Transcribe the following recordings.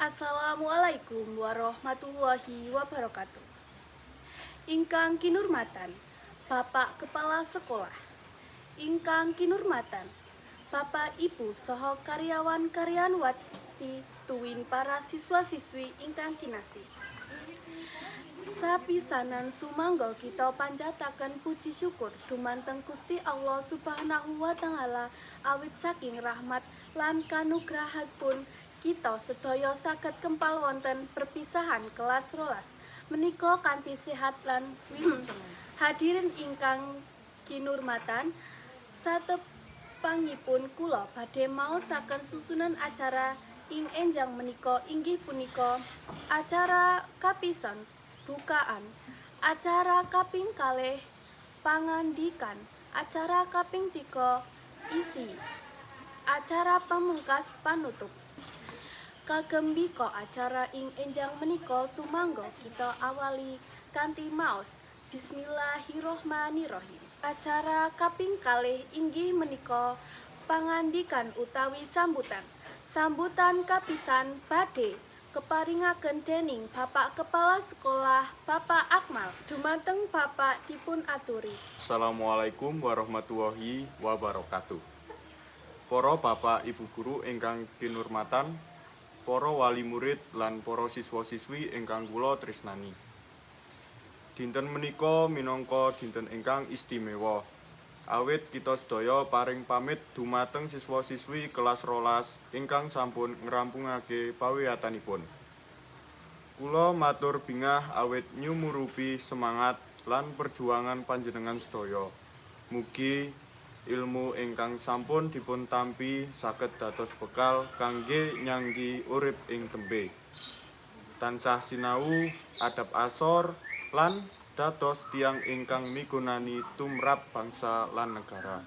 Assalamualaikum warahmatullahi wabarakatuh. Ingkang kinurmatan Bapak Kepala Sekolah, ingkang kinurmatan Bapak Ibu saha karyawan-karyawanwati tuwin para siswa-siswi ingkang kinasih. Sapisanan sumangga kita panjataken puji syukur dumanteng Gusti Allah Subhanahu wa taala awit saking rahmat lan kanugrahipun kita sedaya saged kempal wonten perpisahan kelas rolas menika kanthi sehat lan wilujengan. Hadirin ingkang kinurmatan, satepangipun kula badhe maosaken susunan acara ing enjang menika inggih punika acara kapisan bukaan, acara kaping kalih pangandikan, acara kaping 3 isi, acara pamungkas panutup. Kagembika acara ing enjang menika sumangga kita awali kanthi maos Bismillahirrohmanirrohim. Acara kaping kalih inggih menika pangandikan utawi sambutan. Sambutan kapisan badhe keparingaken dening Bapak Kepala Sekolah Bapak Akmal. Dumateng Bapak dipun aturi. Assalamualaikum warahmatullahi wabarakatuh. Para bapak ibu guru ingkang kinurmatan, para wali murid lan para siswa-siswi ingkang kula tresnani. Dinten menika minangka dinten ingkang istimewa. Awit kita sedaya paring pamit dumateng siswa-siswi kelas rolas ingkang sampun ngerampungake pawiyatanipun. Kula matur bingah awit nyumurupi semangat lan perjuangan panjenengan sedaya. Mugi ilmu ingkang sampun dipun tampi saged dados bekal kangge nyanggi urip ing tembe. Tansah sinau adab asor lan dados tiyang ingkang migunani tumrap bangsa lan negara.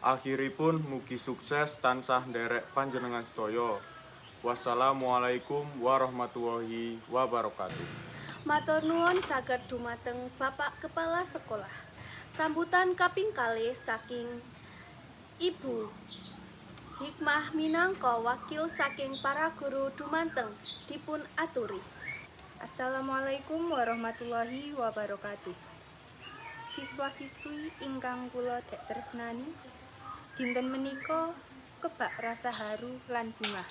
Akhiripun mugi sukses tansah nderek panjenengan sedaya. Wassalamualaikum warahmatullahi wabarakatuh. Matur nuwun saged dumateng Bapak Kepala Sekolah. Sambutan kaping kalih saking Ibu Hikmah minangka wakil saking para guru dumanteng dipun aturi. Assalamualaikum warahmatullahi wabarakatuh. Siswa-siswi ingkang kula dek tresnani, dinten menika kebak rasa haru lan bungah.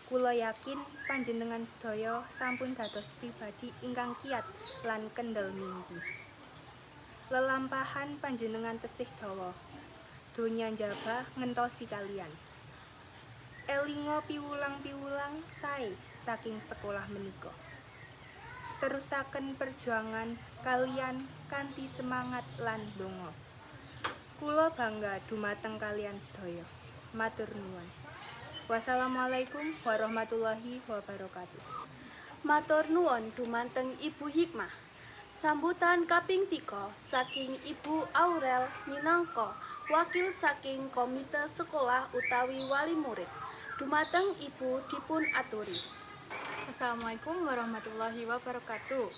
Kula yakin panjenengan sedaya sampun dados pribadi ingkang kiyat lan kendel mimpi. Lelampahan panjenengan tesih dawa, donya njaba ngentosi kalian. Elinga piwulang-piwulang sae saking sekolah menika. Terusaken perjuangan kalian kanthi semangat lan donga. Kula bangga dumateng kalian sedaya. Matur nuwun. Wassalamualaikum warahmatullahi wabarakatuh. Matur nuwun dumanteng Ibu Hikmah. Sambutan kaping 3 saking Ibu Aurel minangka wakil saking komite sekolah utawi wali murid. Dumateng Ibu dipun aturi. Assalamualaikum warahmatullahi wabarakatuh.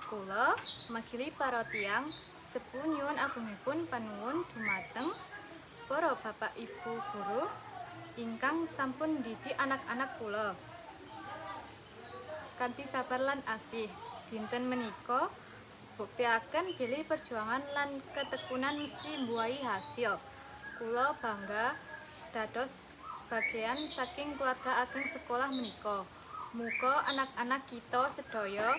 Kula makili para tiyang sepuh nyuwun agungipun panuwun dumateng para bapak ibu guru ingkang sampun didik anak-anak kula kanthi sabar lan asih. Dinten menika buktiaken bilih perjuangan lan ketekunan mesti mbuahi hasil. Kula bangga dados bagian saking keluarga ageng sekolah menika. Muga anak-anak kita sedaya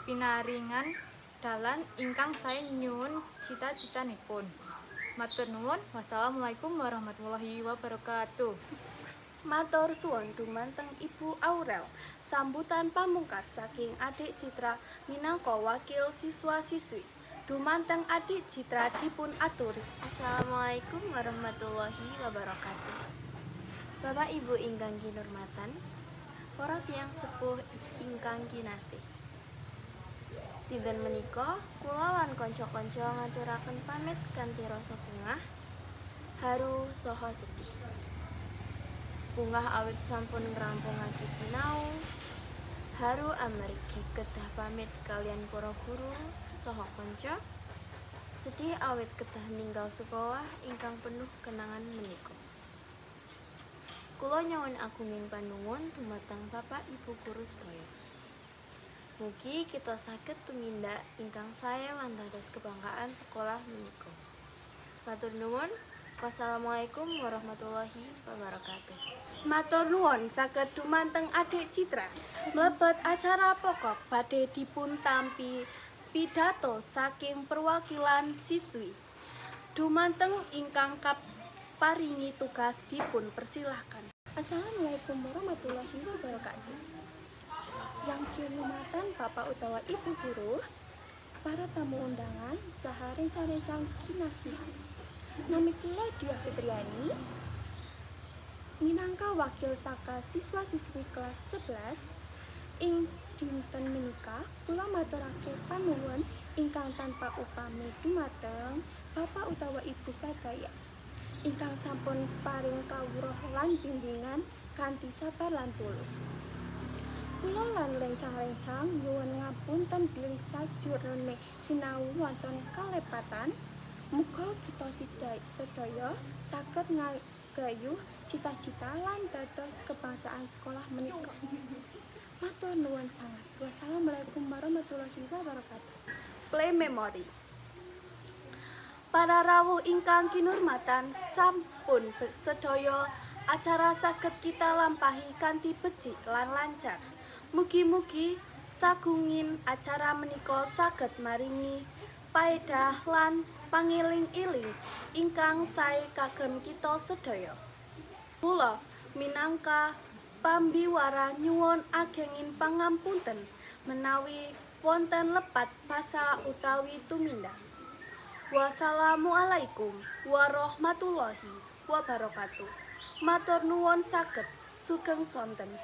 pinaringan dalan ingkang sae nyuwun cita-citanipun. Matur nuwun. Wassalamualaikum warahmatullahi wabarakatuh. Matur suwun dumanteng Ibu Aurel. Sambutan pamungkas saking Adik Citra minangka wakil siswa-siswi. Dumanteng Adik Citra dipun aturi. Assalamualaikum warahmatullahi wabarakatuh. Bapak Ibu ingkang kinurmatan, para tiyang sepuh ingkang kinasih. Dinten menika kula lan kanca-kanca ngaturaken pamit kanthi rasa bungah, haru saha sedih. Bungah awit sampun ngrampungaken sinau, haru amargi kedah pamit kalian para guru saha kanca, sedih awit kedah ninggal sekolah ingkang penuh kenangan menika. Kula nyuwun agunging panuwun dumateng Bapak Ibu guru sedaya. Mugi kita saged tumindak ingkang sae lan dados kebanggaan sekolah menika. Matur nuwun. Wassalamualaikum warahmatullahi wabarakatuh. Matur nuwun saged dumanteng Adik Citra. Mlebet acara pokok badhe dipun tampi pidato saking perwakilan siswi. Dumanteng ingkang paringi tugas dipun persilahkan. Assalamualaikum warahmatullahi wabarakatuh. Yang kinurmatan Bapak utawa Ibu guru, para tamu undangan, saha rencang-rencang kinasih. Nami kula Dia Fitriani, minangka wakil saka siswa-siswi kelas 11 ing dinten menika kula maturake panuwun ingkang tanpa upami dumateng Bapak utawa Ibu sadaya ingkang sampun paring kawruh lan bimbingan kanthi sabar lan tulus. Kula lan rencang-rencang nyuwun ngapunten bilih sajroning sinau wonten kalepatan. Muga kita sedaya saged ngagayuh cita-cita lan dados kebangsaan sekolah menika. Matur nuwun sanget. Wassalamualaikum warahmatullahi wabarakatuh. Play memory. Para rawuh ingkang kinurmatan, sampun sedaya acara saged kita lampahi kanthi becik lan lancar. Mugi-mugi sagungin acara menika saged maringi paedah lan pangiling-iling ingkang sae kagem kita sedaya. Kula minangka pambiwara nyuwun agengin pangampunten menawi wonten lepat basa utawi tumindak. Wassalamualaikum warahmatullahi wabarakatuh. Matur nuwun saged sugeng sonten.